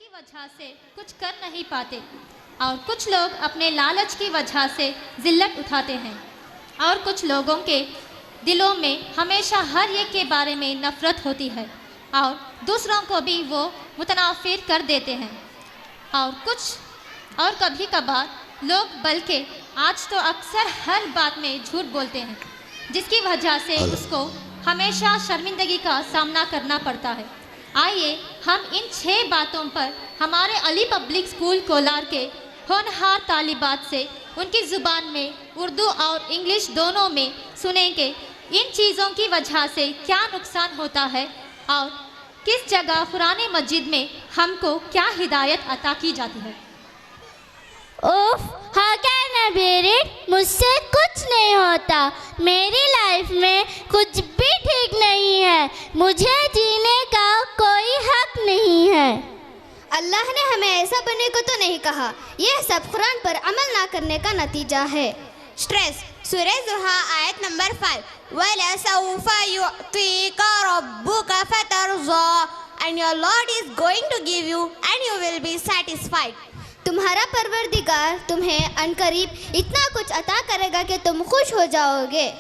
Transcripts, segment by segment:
वजह से कुछ कर नहीं पाते और कुछ लोग अपने लालच की वजह से जिल्लत उठाते हैं और कुछ लोगों के दिलों में हमेशा हर एक के बारे में नफ़रत होती है और दूसरों को भी वो मुतनाफिर कर देते हैं और कभी कभार लोग बल्कि आज तो अक्सर हर बात में झूठ बोलते हैं जिसकी वजह से उसको हमेशा शर्मिंदगी का सामना करना पड़ता है। आइए हम इन 6 बातों पर हमारे अली पब्लिक स्कूल कोलार के होनहार तालिबात से उनकी ज़ुबान में उर्दू और इंग्लिश दोनों में सुनेंगे इन चीज़ों की वजह से क्या नुकसान होता है और किस जगह कुरान मजीद में हमको क्या हिदायत अता की जाती है। उफ, हाँ क्या नबीरी, मुझसे कुछ नहीं होता। मेरी लाइफ में कुछ भी ठीक नहीं है। मुझे जीने का कोई हक नहीं है। अल्लाह ने हमें ऐसा बनने को तो नहीं कहा। यह सब कुरान पर अमल ना करने का नतीजा है। स्ट्रेस सूरह ज़ुहा आयत नंबर 5 वला sofa युअतीका रब्बुका फतरज़ा and your Lord is going to give you and you will be satisfied. तुम्हारा परवरदिगार तुम्हें अनकरीब इतना कुछ अता करेगा कि तुम खुश हो जाओगे।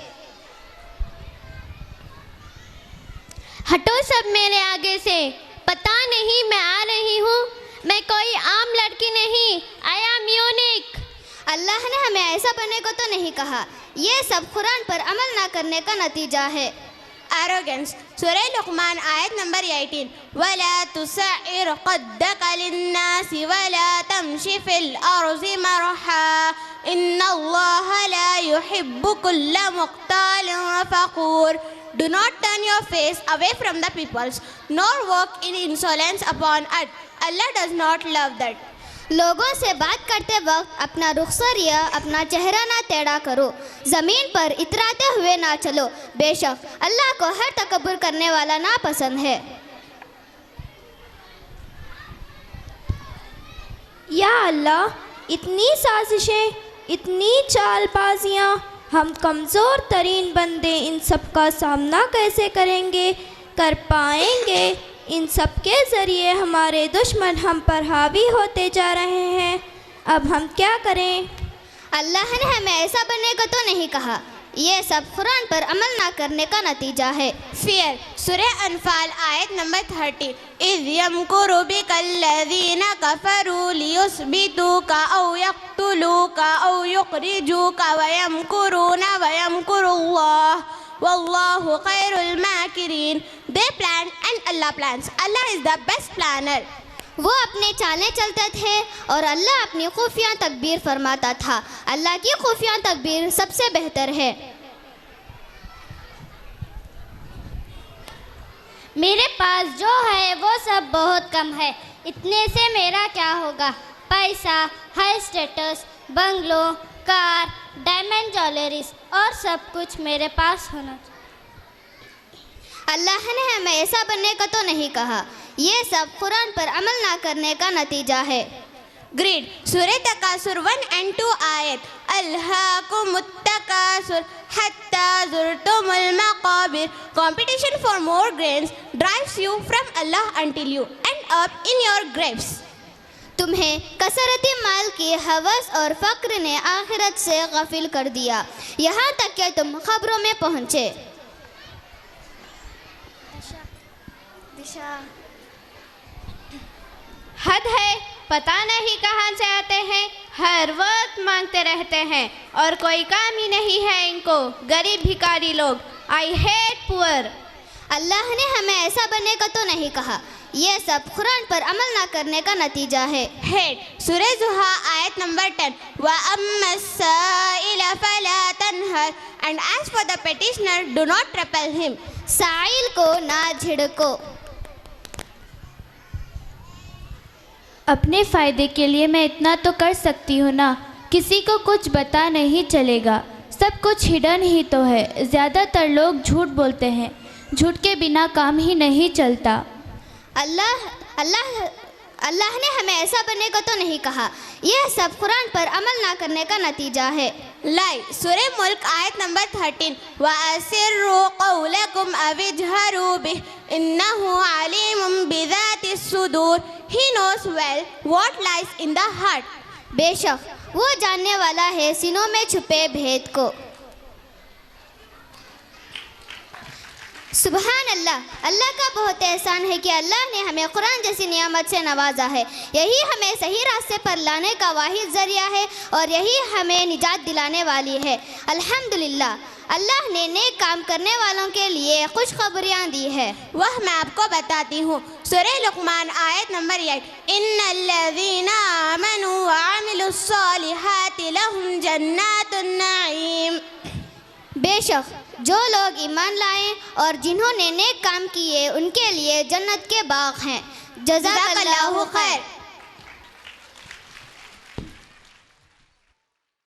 हटो सब मेरे आगे से। पता नहीं मैं आ रही हूँ। मैं कोई आम लड़की नहीं। I am unique. अल्लाह ने हमें ऐसा बनने को तो नहीं कहा। यह सब कुरान पर अमल ना करने का नतीजा है। Arrogance सूरह लुक़मान आयत नंबर 18 वला तुसइर क़द्दका लिन्नासि वला तमशी फिल अर्ज़ि मरहा इन्नल्लाह ला युहिब्बु कुल्ला मुख्तालिन फ़ख़ूर। Do not turn your face away from the peoples, nor walk in insolence upon earth. Allah does not love that. लोगों से बात करते वक्त अपना रुखसर या अपना चेहरा ना टेढ़ा करो। ज़मीन पर इतराते हुए ना चलो। बेशक अल्लाह को हर तकब्बुर करने वाला ना पसंद है। या अल्लाह, इतनी साजिशें, इतनी चालबाजियाँ, हम कमज़ोर तरीन बंदे इन सब का सामना कैसे करेंगे, कर पाएंगे? इन सब के ज़रिए हमारे दुश्मन हम पर हावी होते जा रहे हैं। अब हम क्या करें? अल्लाह ने हमें ऐसा बनने को तो नहीं कहा। यह सब कुरान पर अमल ना करने का नतीजा है। Fear सूरह अनफाल आयत नंबर 30 इज़ यमकुरु बिकल्लज़ीना कफ़रू लियुस्बितूका औ यक़्तुलूका औ युख़रिजूका व यमकुरूना व यमकुरुल्लाह वल्लाहु खैरुल माकिरीन। They plan and Allah plans. Allah is the best planner. वो अपने चालें चलते थे और अल्लाह अपनी खुफिया तकबीर फरमाता था। अल्लाह की खुफिया तकबीर सबसे बेहतर है। मेरे पास जो है वो सब बहुत कम है। इतने से मेरा क्या होगा? पैसा, high status, bungalow, car, diamond jewelleries और सब कुछ मेरे पास होना चाहिए। अल्लाह ने हमें ऐसा बनने का तो नहीं कहा। ये सब कुरान पर अमल ना करने का नतीजा है। ग्रीड सूरह तकासुर 1 and 2 आयत अल्हाकुमुत तकासुर हत्ता ज़ुरतुमुल मक़ाबिर। Competition for more gains drives you from Allah until you end up in your graves. तुम्हें कसरती माल की हवस और फ़क्र ने आखिरत से गफिल कर दिया, यहाँ तक कि तुम खबरों में पहुँचे। हद है, पता नहीं कहाँ से आते हैं, हर वक्त मांगते रहते हैं और कोई काम ही नहीं है इनको। गरीब भिखारी लोग। I hate poor. अल्लाह ने हमें ऐसा बनने का तो नहीं कहा। यह सब कुरान पर अमल ना करने का नतीजा है। हेट सूरह ज़ुहा आयत नंबर 10 व अम्मस्साइल फला तनहर and as for the petitioner do not trample him. साइल को ना झिड़को। अपने फ़ायदे के लिए मैं इतना तो कर सकती हूँ ना। किसी को कुछ पता नहीं चलेगा। सब कुछ हिडन ही तो है। ज़्यादातर लोग झूठ बोलते हैं। झूठ के बिना काम ही नहीं चलता। अल्लाह ने हमें ऐसा बनने को तो नहीं कहा। यह सब कुरान पर अमल ना करने का नतीजा है। लाई सूरह मुल्क आयत नंबर 13 व अस्सिर्रू क़ौलकुम अविजहरू बिह इन्नहु अलीमुम बिज़ातिस सुदूर। He knows well what lies in the heart. بے شک وہ جاننے والا ہے سینوں میں چھپے بھید کو. سبحان اللہ. اللہ کا بہت احسان ہے کہ اللہ نے ہمیں قرآن جیسی نعمت سے نوازا ہے. یہی ہمیں صحیح راستے پر لانے کا واحد ذریعہ ہے اور یہی ہمیں نجات دلانے والی ہے. الحمدللہ اللہ نے نیک کام کرنے والوں کے لیے خوشخبریاں دی ہے. وہ میں آپ کو بتاتی ہوں. سورہ لقمان آیت نمبر 8. ان الذین آمنوا وعملوا الصالحات لهم جنات النعیم. بے شک جو لوگ ایمان لائیں اور جنہوں نے نیک کام کیے ان کے لیے جنت کے باغ ہیں. جزاک اللہ خیر.